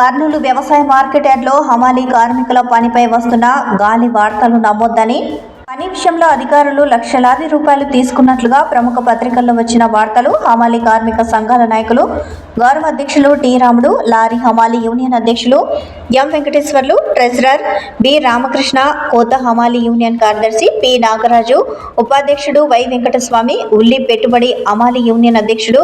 కర్నూలు వ్యవసాయ మార్కెట్ యార్డ్లో హమాలీ కార్మికుల పనిపై వస్తున్న గాలి వార్తలు నమ్మొద్దని, పని విషయంలో అధికారులు లక్షలాది రూపాయలు తీసుకున్నట్లుగా ప్రముఖ పత్రికల్లో వచ్చిన వార్తలు హమాలీ కార్మిక సంఘాల నాయకులు గౌరవ అధ్యక్షులు టి రాముడు, లారీ హమాలీ యూనియన్ అధ్యక్షులు ఎం వెంకటేశ్వర్లు, ట్రెజరర్ బి రామకృష్ణ, కోత హమాలీ యూనియన్ కార్యదర్శి పి నాగరాజు, ఉపాధ్యక్షుడు వై వెంకటస్వామి, ఉల్లి పెట్టుబడి హమాలీ యూనియన్ అధ్యక్షుడు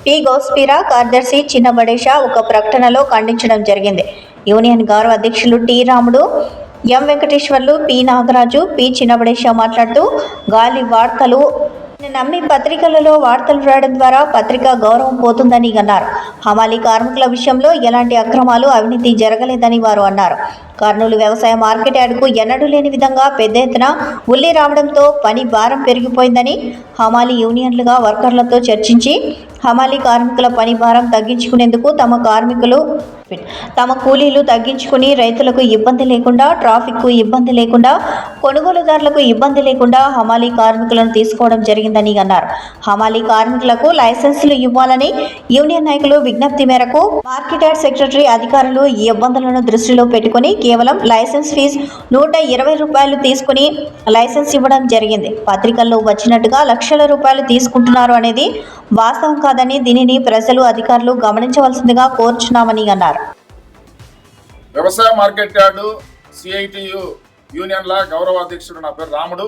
పి గౌస్పీరా, కార్యదర్శి చిన్న బడేష ఒక ప్రకటనలో ఖండించడం జరిగింది. యూనియన్ గౌరవ అధ్యక్షులు టి రాముడు, ఎం వెంకటేశ్వర్లు, పి నాగరాజు, పి చిన్నబడేష మాట్లాడుతూ గాలి వార్తలు నమ్మి పత్రికలలో వార్తలు రాయడం ద్వారా పత్రిక గౌరవం పోతుందని అన్నారు. హమాలీ కార్మికుల విషయంలో ఎలాంటి అక్రమాలు, అవినీతి జరగలేదని వారు అన్నారు. కర్నూలు వ్యవసాయ మార్కెట్ యార్డుకు ఎన్నడూ లేని విధంగా పెద్ద ఎత్తున ఉల్లి రావడంతో పని భారం పెరిగిపోయిందని, హమాలీ యూనియన్లుగా వర్కర్లతో చర్చించి హమాలీ కార్మికుల పని భారం తగ్గించుకునేందుకు తమ కూలీలు తగ్గించుకుని రైతులకు ఇబ్బంది లేకుండా, ట్రాఫిక్కు ఇబ్బంది లేకుండా, కొనుగోలుదారులకు ఇబ్బంది లేకుండా హమాలీ కార్మికులను తీసుకోవడం జరిగిందని అన్నారు. హమాలీ కార్మికులకు లైసెన్సులు ఇవ్వాలని యూనియన్ నాయకులు విజ్ఞప్తి మేరకు మార్కెట్ యార్డ్ సెక్రటరీ అధికారులు ఈ ఇబ్బందులను దృష్టిలో పెట్టుకుని కేవలం లైసెన్స్ ఫీజు 120 రూపాయలు తీసుకుని లైసెన్స్ ఇవ్వడం జరిగింది. పత్రికల్లో వచ్చినట్టుగా లక్షల రూపాయలు తీసుకుంటున్నారు అనేది వాస్తవం కాదని, దీనిని ప్రజలు, అధికారులు గమనించవలసిందిగా కోరుచున్నామని అన్నారు. వ్యవసాయ మార్కెట్ యార్డు సిఐటియు యూనియన్ల గౌరవ అధ్యక్షుడు నా పేరు రాముడు.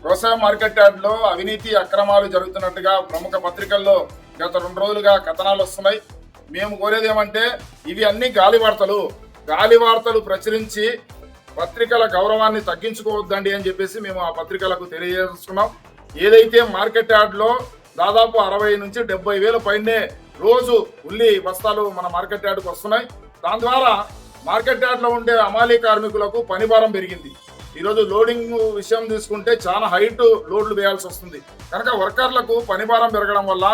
వ్యవసాయ మార్కెట్ యార్డులో అవినీతి అక్రమాలు జరుగుతున్నట్టుగా ప్రముఖ పత్రికల్లో గత 2 రోజులుగా కథనాలు వస్తున్నాయి. మేము కోరేది ఏమంటే ఇవి అన్ని గాలి వార్తలు ప్రచురించి పత్రికల గౌరవాన్ని తగ్గించుకోవద్దండి అని చెప్పేసి మేము ఆ పత్రికలకు తెలియజేస్తున్నాం. ఏదైతే మార్కెట్ యార్డులో దాదాపు 60 నుంచి 70 వేల పైనే రోజు ఉల్లి బస్తాలు మన మార్కెట్ యార్డుకు వస్తున్నాయి. దాని ద్వారా మార్కెట్ యార్డ్లో ఉండే హమాలీ కార్మికులకు పని భారం పెరిగింది. ఈరోజు లోడింగ్ విషయం తీసుకుంటే చాలా హైట్ లోడ్లు వేయాల్సి వస్తుంది. కనుక వర్కర్లకు పని భారం పెరగడం వల్ల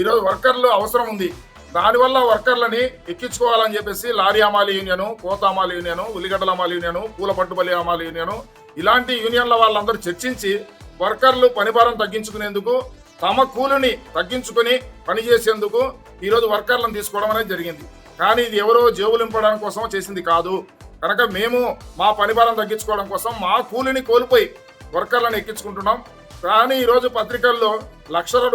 ఈరోజు వర్కర్లు అవసరం ఉంది. దానివల్ల వర్కర్లని ఎక్కించుకోవాలని చెప్పేసి లారీ హమాలీ యూనియను, కోత హమాలీ యూనియను, ఉల్లిగడ్డల హమాలీ యూనియను, పూల పట్టుబలి హమాలీ యూనియను ఇలాంటి యూనియన్ల వాళ్ళందరూ చర్చించి వర్కర్లు పని భారం తగ్గించుకునేందుకు, తమ కూలిని తగ్గించుకొని పనిచేసేందుకు ఈరోజు వర్కర్లను తీసుకోవడం అనేది జరిగింది. కానీ ఇది ఎవరో జేబులు నింపడం కోసం చేసింది కాదు. కనుక మేము మా పని భారం తగ్గించుకోవడం కోసం మా కూలిని కోల్పోయి వర్కర్లను ఎక్కించుకుంటున్నాం. కానీ ఈరోజు పత్రికల్లో లక్షల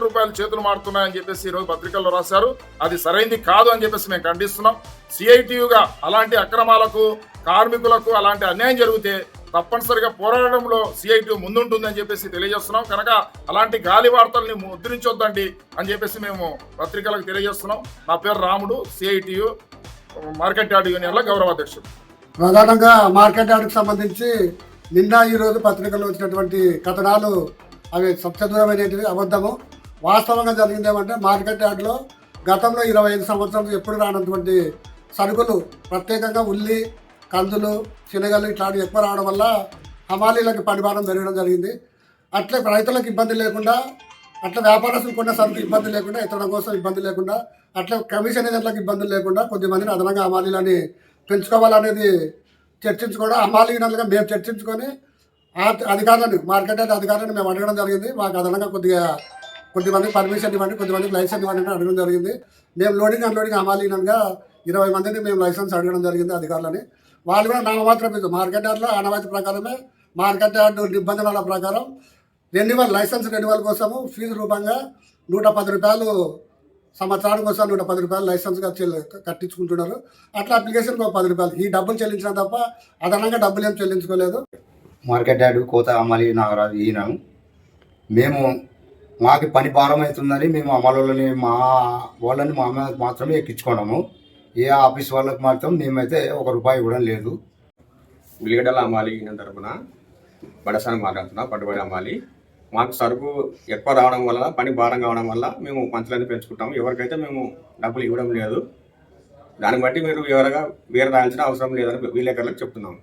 రూపాయలు చేతులు మారుతున్నాయని చెప్పేసి ఈరోజు పత్రికల్లో రాశారు. అది సరైంది కాదు అని చెప్పేసి మేము ఖండిస్తున్నాం. సిఐటియుగా అలాంటి అక్రమాలకు, కార్మికులకు అలాంటి అన్యాయం జరిగితే తప్పనిసరిగా పోరాటంలో సిఐటియు ముందుంటుందని చెప్పేసి తెలియజేస్తున్నాం. కనుక అలాంటి గాలి వార్తల్ని ముద్రించొద్దండి అని చెప్పేసి మేము పత్రికలకు తెలియజేస్తున్నాం. నా పేరు రాముడు, సిఐటియు మార్కెట్ యార్డ్ యూనియన్ల గౌరవ అధ్యక్షుడు. ప్రధానంగా మార్కెట్ యార్డ్కి సంబంధించి నిన్న ఈరోజు పత్రికల్లో వచ్చినటువంటి కథనాలు అవి సత్యదూరమైనవి, అబద్ధము. వాస్తవంగా జరిగింది ఏమంటే మార్కెట్ యార్డ్లో గతంలో 25 సంవత్సరాలు ఎప్పుడు రానటువంటి సరుకులు, ప్రత్యేకంగా ఉల్లి, కందులు, శనగలు ఇట్లాంటివి ఎక్కువ రావడం వల్ల హమాలీలకు పని భారం పెరగడం జరిగింది. అట్లే రైతులకు ఇబ్బంది లేకుండా, అట్లా వ్యాపారస్తులు కొన్న సరుకు ఇబ్బంది లేకుండా, ఇతరుల కోసం ఇబ్బంది లేకుండా, అట్లా కమిషన్ ఏజెంట్లకు ఇబ్బందులు లేకుండా కొద్దిమందిని అదనంగా హమాలీలని పెంచుకోవాలనేది చర్చించుకోవడం, హమాలీ యూనియన్లుగా మేము చర్చించుకొని అధికారులను, మార్కెట్ యార్డ్ అధికారులను మేము అడగడం జరిగింది. మాకు అదనంగా కొద్దిమందికి పర్మిషన్ ఇవ్వండి, కొద్దిమందికి లైసెన్స్ ఇవ్వండి అని అడగడం జరిగింది. మేము లోడింగ్ అన్లోడింగ్ హమాలీ యూనియన్గా 20 మందిని మేము లైసెన్స్ అడగడం జరిగింది అధికారులని. వాళ్ళు కూడా నామమాత్రం ఇది మార్కెట్ యార్డ్లో ఆనవాయితీ ప్రకారమే, మార్కెట్ యార్డు నిబంధనల ప్రకారం లైసెన్స్ రెన్యువల్ కోసము ఫీజు రూపంగా 110 రూపాయలు, సంవత్సరానికి కోసం 110 రూపాయలు లైసెన్స్గా కట్టించుకుంటున్నారు. అట్లా అప్లికేషన్కి ఒక 10 రూపాయలు ఈ డబ్బులు చెల్లించడం తప్ప అదనంగా డబ్బులు ఏం చెల్లించుకోలేదు. మార్కెట్ యార్డు కోత హమాలీ నాగరాజు ఈయనను. మేము మాకు పని భారం అవుతుందని మేము అమలుని మా వాళ్ళని మాత్రమే ఎక్కించుకున్నాము. ఏ ఆఫీస్ వాళ్ళకి మాత్రం మేమైతే ₹1 ఇవ్వడం లేదు. ఉల్లిగడ్డల హమాలీ యూనియన్ తరఫున బడసాని మాట్లాడుతున్నా, పట్టుబడి హమాలీ. మాకు సరుకు ఎక్కువ రావడం వల్ల, పని భారం కావడం వల్ల మేము పంచులన్నీ పెంచుకుంటాము. ఎవరికైతే మేము డబ్బులు ఇవ్వడం లేదు. దాన్ని బట్టి మీరు వేరే రాయాల్సిన అవసరం లేదని విలేకరులకు చెప్తున్నాము.